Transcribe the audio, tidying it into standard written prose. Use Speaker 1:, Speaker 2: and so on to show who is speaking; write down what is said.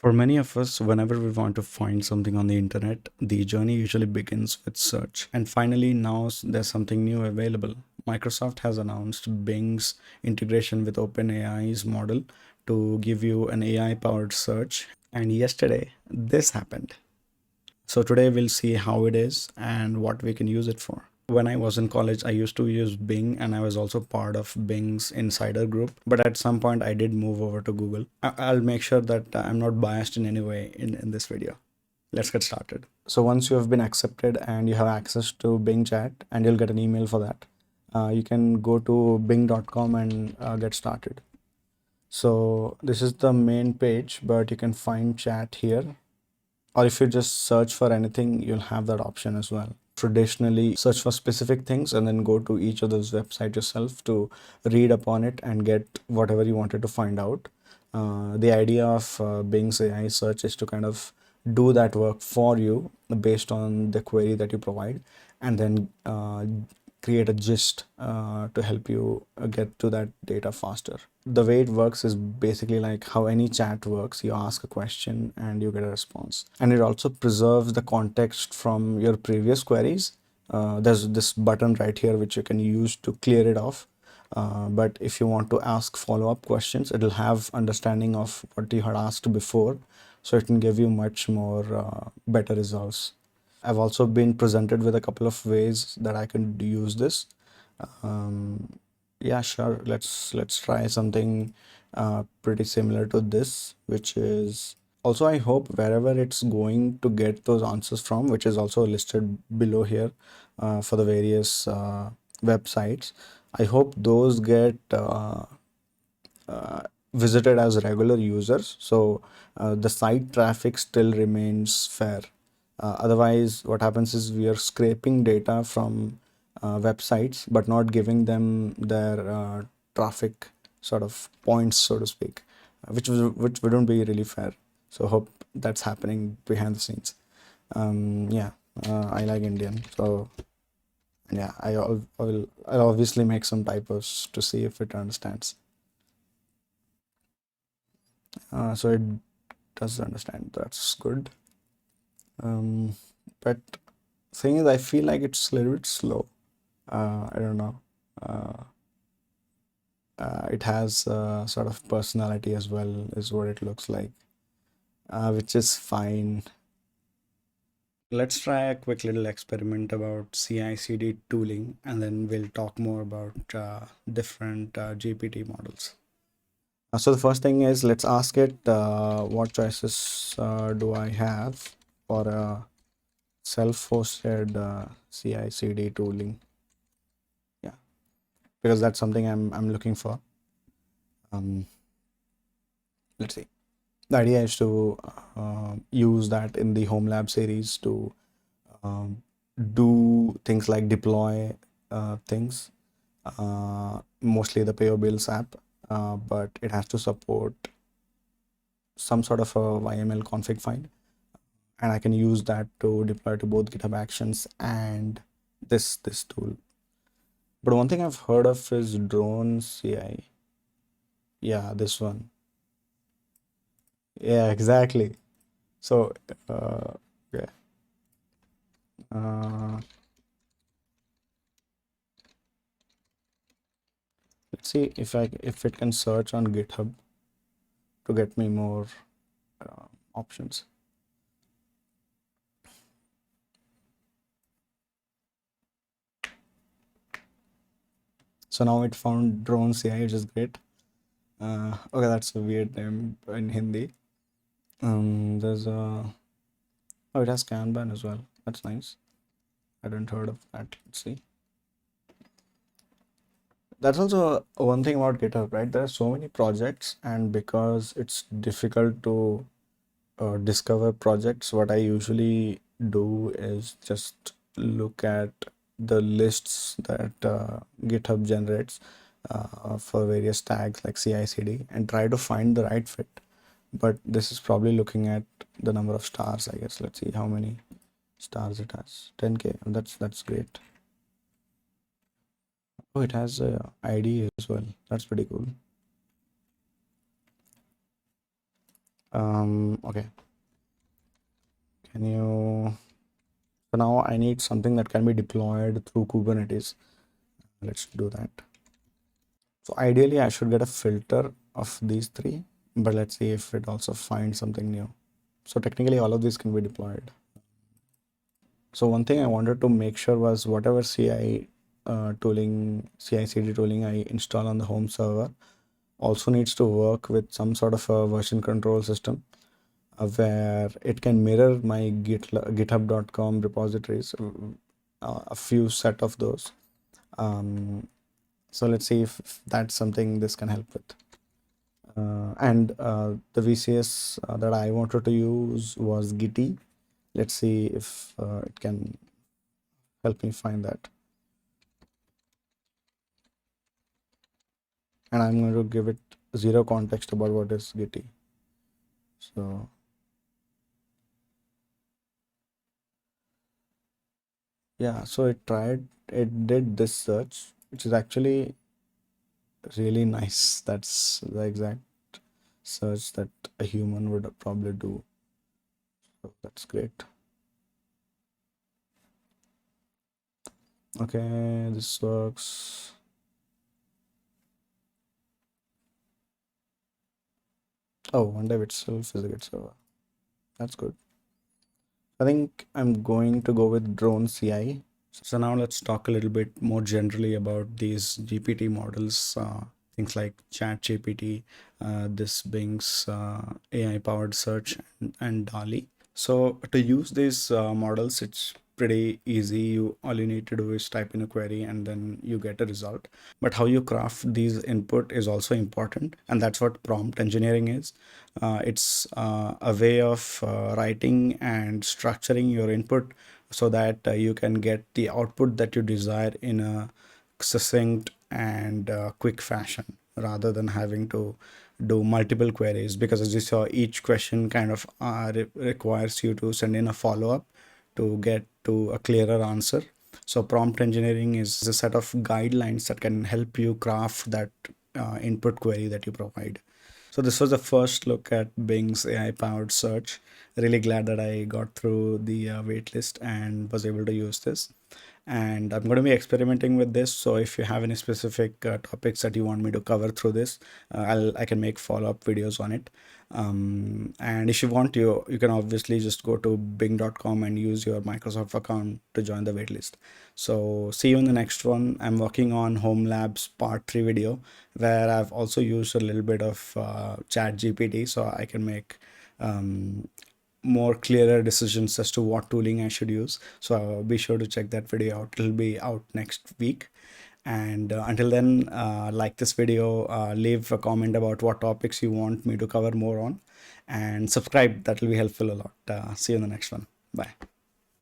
Speaker 1: For many of us, whenever we want to find something on the internet, the journey usually begins with search. And finally, now there's something new available. Microsoft has announced Bing's integration with OpenAI's model to give you an AI powered search. And yesterday, this happened. So today we'll see how it is and what we can use it for. When I was in college, I used to use Bing and I was also part of Bing's insider group. But at some point, I did move over to Google. I'll make sure that I'm not biased in any way in this video. Let's get started. So once you have been accepted and you have access to Bing chat and you'll get an email for that, you can go to bing.com and get started. So this is the main page, but you can find chat here, or if you just search for anything, you'll have that option as well. Traditionally, search for specific things and then go to each of those websites yourself to read upon it and get whatever you wanted to find out. The idea of Bing's AI search is to kind of do that work for you based on the query that you provide, and then create a gist to help you get to that data faster. The way it works is basically like how any chat works. You ask a question and you get a response, and it also preserves the context from your previous queries. There's this button right here which you can use to clear it off. But if you want to ask follow-up questions, it'll have understanding of what you had asked before, so it can give you much more better results. I've also been presented with a couple of ways that I can use this. Yeah, sure. Let's try something pretty similar to this, which is also, I hope wherever it's going to get those answers from, which is also listed below here for the various websites. I hope those get visited as regular users, so the site traffic still remains fair. Otherwise, what happens is we are scraping data from websites but not giving them their traffic sort of points, so to speak, which wouldn't be really fair. So hope that's happening behind the scenes. Yeah, I like Indian, so yeah, I'll obviously make some typos to see if it understands. So it does understand. That's good. Um, but thing is, I feel like it's a little bit slow. I don't know. Uh, it has sort of personality as well, is what it looks like, which is fine. Let's try a quick little experiment about CI/CD tooling, and then we'll talk more about different GPT models. So the first thing is, let's ask it what choices do I have for a self-hosted CI/CD tooling. Yeah, because that's something I'm looking for. Um, let's see. The idea is to use that in the Home Lab series to um, do things like deploy things, mostly the Pay Your Bills app, but it has to support some sort of a YML config file, and I can use that to deploy to both GitHub Actions and this tool. But one thing I've heard of is drone CI. Yeah, this one. Yeah, exactly. So, yeah. Uh, let's see if it can search on GitHub to get me more options. So now it found drone CI, which is great. Okay, that's a weird name in Hindi. There's a Oh, it has Kanban as well. That's nice. I hadn't heard of that. Let's see. That's also one thing about GitHub, right? There are so many projects, and because it's difficult to discover projects, what I usually do is just look at the lists that GitHub generates for various tags like CI/CD and try to find the right fit. But this is probably looking at the number of stars, I guess. Let's see how many stars it has. 10K. That's great. Oh, it has a ID as well. That's pretty cool. Okay, can you, so now I need something that can be deployed through Kubernetes. Let's do that. So ideally I should get a filter of these three, but let's see if it also finds something new. So technically all of these can be deployed. So one thing I wanted to make sure was whatever CI tooling, CI/CD tooling I install on the home server also needs to work with some sort of a version control system where it can mirror my github.com repositories, a few set of those. So let's see if that's something this can help with. And the VCS that I wanted to use was Gitty. Let's see if it can help me find that. And I'm going to give it zero context about what is Gitty. So yeah, so it did this search, which is actually really nice. That's the exact search that a human would probably do. So that's great. Okay, this works. Oh, OneDrive itself is a good server. That's good. I think I'm going to go with drone CI. So now let's talk a little bit more generally about these GPT models, things like Chat GPT, this Bing's AI powered search, and DALI. So to use these models, it's pretty easy. All you need to do is type in a query and then you get a result. But how you craft these input is also important, and that's what prompt engineering is. It's a way of writing and structuring your input so that you can get the output that you desire in a succinct and quick fashion rather than having to do multiple queries, because as you saw, each question kind of requires you to send in a follow-up to get to a clearer answer. So prompt engineering is a set of guidelines that can help you craft that input query that you provide. So this was the first look at Bing's AI powered search. Really glad that I got through the waitlist and was able to use this. And I'm going to be experimenting with this. So if you have any specific topics that you want me to cover through this, I can make follow-up videos on it. And if you want, you can obviously just go to bing.com and use your Microsoft account to join the waitlist. So see you in the next one. I'm working on Home Labs Part 3 video, where I've also used a little bit of Chat GPT so I can make more clearer decisions as to what tooling I should use. So be sure to check that video out. It'll be out next week. And until then, like this video, leave a comment about what topics you want me to cover more on, and subscribe. That will be helpful a lot. See you in the next one. Bye.